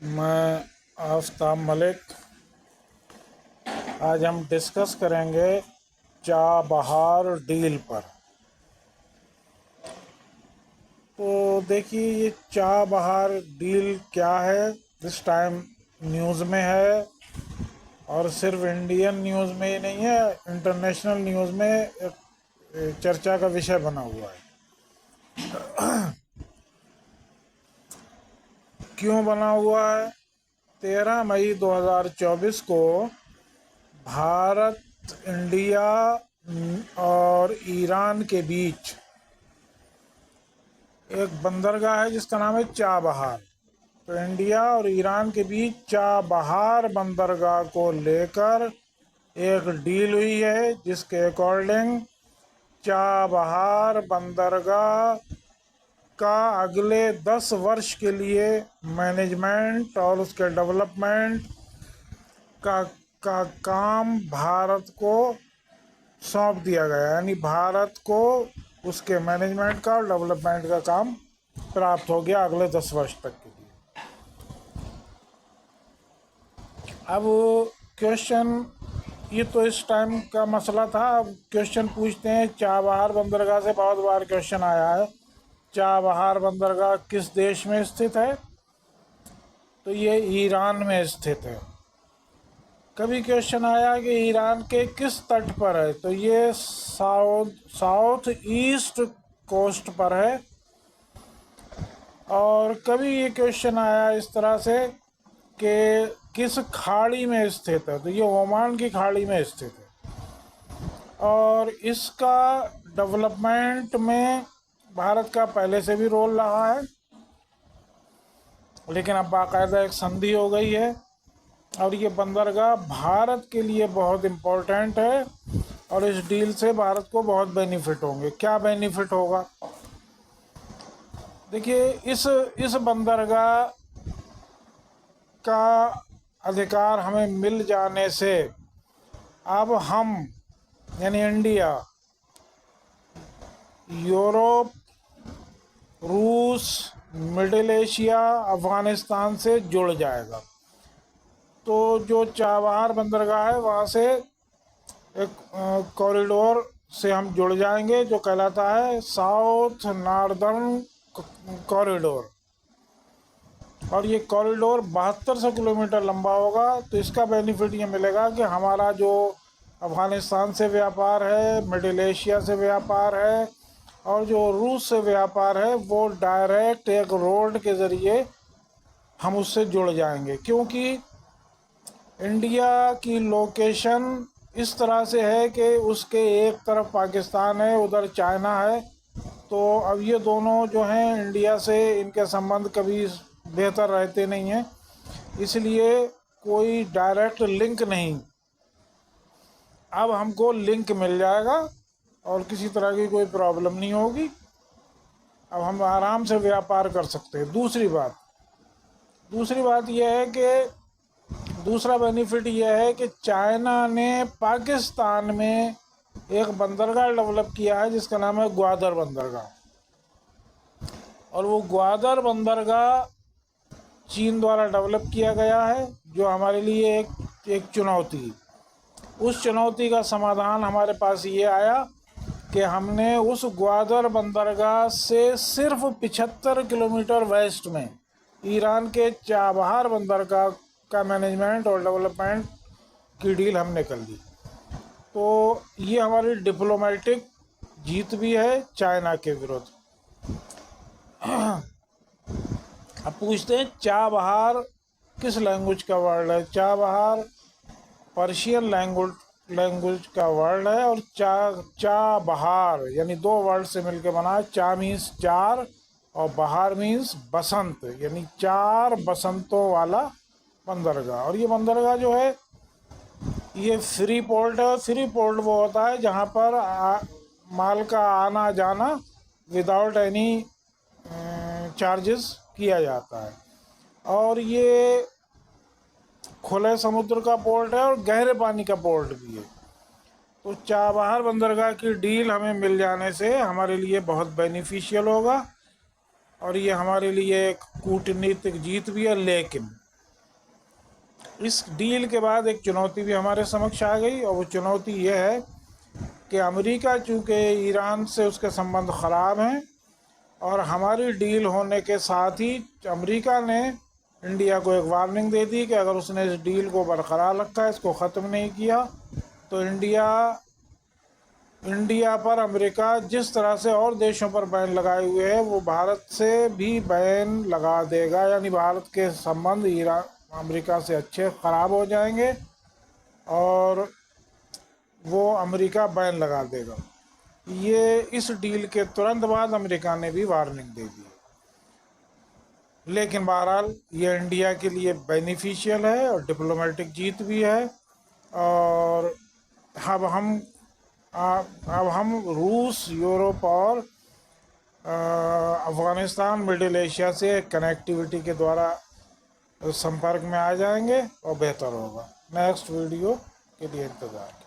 मैं आफ्ताब मलिक। आज हम डिस्कस करेंगे चाबहार डील पर। तो देखिए, ये चाबहार डील क्या है, इस टाइम न्यूज़ में है, और सिर्फ इंडियन न्यूज़ में ही नहीं है, इंटरनेशनल न्यूज़ में एक चर्चा का विषय बना हुआ है। क्यों बना हुआ है? 13 मई 2024 को भारत, इंडिया और ईरान के बीच एक बंदरगाह है जिसका नाम है चाबहार। तो इंडिया और ईरान के बीच चाबहार बंदरगाह को लेकर एक डील हुई है, जिसके अकॉर्डिंग चाबहार बंदरगाह का अगले 10 वर्ष के लिए मैनेजमेंट और उसके डेवलपमेंट का काम भारत को सौंप दिया गया। यानी भारत को उसके मैनेजमेंट का और डेवलपमेंट का काम प्राप्त हो गया अगले 10 वर्ष तक के लिए। अब क्वेश्चन, ये तो इस टाइम का मसला था। अब क्वेश्चन पूछते हैं, चाबहार बंदरगाह से बहुत बार क्वेश्चन आया है, चाबहार बंदरगाह किस देश में स्थित है? तो ये ईरान में स्थित है। कभी क्वेश्चन आया कि ईरान के किस तट पर है? तो ये साउथ ईस्ट कोस्ट पर है। और कभी ये क्वेश्चन आया इस तरह से कि किस खाड़ी में स्थित है? तो ये ओमान की खाड़ी में स्थित है। और इसका डेवलपमेंट में भारत का पहले से भी रोल रहा है, लेकिन अब बाकायदा एक संधि हो गई है और ये बंदरगाह भारत के लिए बहुत इम्पोर्टेंट है। और इस डील से भारत को बहुत बेनिफिट होंगे। क्या बेनिफिट होगा? देखिए, इस बंदरगाह का अधिकार हमें मिल जाने से अब हम, यानी इंडिया, यूरोप, रूस, मिडिल एशिया, अफ़गानिस्तान से जुड़ जाएगा। तो जो चाबहार बंदरगाह है वहाँ से एक कॉरिडोर से हम जुड़ जाएंगे, जो कहलाता है साउथ नॉर्दर्न कॉरिडोर। और ये कॉरिडोर 7200 किलोमीटर लंबा होगा। तो इसका बेनिफिट ये मिलेगा कि हमारा जो अफ़गानिस्तान से व्यापार है, मिडिल एशिया से व्यापार है और जो रूस से व्यापार है, वो डायरेक्ट एक रोड के ज़रिए हम उससे जुड़ जाएंगे। क्योंकि इंडिया की लोकेशन इस तरह से है कि उसके एक तरफ पाकिस्तान है, उधर चाइना है। तो अब ये दोनों जो हैं, इंडिया से इनके संबंध कभी बेहतर रहते नहीं हैं, इसलिए कोई डायरेक्ट लिंक नहीं। अब हमको लिंक मिल जाएगा और किसी तरह की कोई प्रॉब्लम नहीं होगी। अब हम आराम से व्यापार कर सकते हैं। दूसरी बात यह है कि दूसरा बेनिफिट यह है कि चाइना ने पाकिस्तान में एक बंदरगाह डेवलप किया है जिसका नाम है ग्वादर बंदरगाह। और वो ग्वादर बंदरगाह चीन द्वारा डेवलप किया गया है, जो हमारे लिए एक चुनौती। उस चुनौती का समाधान हमारे पास ये आया कि हमने उस ग्वादर बंदरगाह से सिर्फ 75 किलोमीटर वेस्ट में ईरान के चाबहार बंदरगाह का मैनेजमेंट और डेवलपमेंट की डील हमने कर ली। तो ये हमारी डिप्लोमेटिक जीत भी है चाइना के विरुद्ध। अब पूछते हैं, चाबहार किस लैंग्वेज का वर्ड है? चाबहार पर्शियन लैंग्वेज का वर्ड है। और चाबहार यानी दो वर्ड से मिलकर बना है। चा मीन्स चार और बहार मीन्स बसंत, यानी 4 बसंतों वाला बंदरगाह। और ये बंदरगाह जो है, ये फ्री पोर्ट है। फ्री पोर्ट वो होता है जहाँ पर माल का आना जाना विदाउट एनी चार्जेस किया जाता है। और ये खुले समुद्र का पोर्ट है और गहरे पानी का पोर्ट भी है। तो चाबहार बंदरगाह की डील हमें मिल जाने से हमारे लिए बहुत बेनिफिशियल होगा और ये हमारे लिए एक कूटनीतिक जीत भी है। लेकिन इस डील के बाद एक चुनौती भी हमारे समक्ष आ गई, और वो चुनौती ये है कि अमेरिका चूँकि ईरान से उसके संबंध ख़राब हैं, और हमारी डील होने के साथ ही अमेरिका ने इंडिया को एक वार्निंग दे दी कि अगर उसने इस डील को बरकरार रखा, इसको ख़त्म नहीं किया, तो इंडिया पर अमेरिका जिस तरह से और देशों पर बैन लगाए हुए है, वो भारत से भी बैन लगा देगा। यानी भारत के संबंध ईरान अमेरिका से अच्छे ख़राब हो जाएंगे, और वो अमेरिका बैन लगा देगा। ये इस डील के तुरंत बाद अमेरिका ने भी वार्निंग दे दी। लेकिन बहरहाल ये इंडिया के लिए बेनिफिशियल है और डिप्लोमेटिक जीत भी है। और अब हम रूस, यूरोप और अफ़गानिस्तान, मिडिल एशिया से कनेक्टिविटी के द्वारा संपर्क में आ जाएंगे और बेहतर होगा। नेक्स्ट वीडियो के लिए इंतज़ार।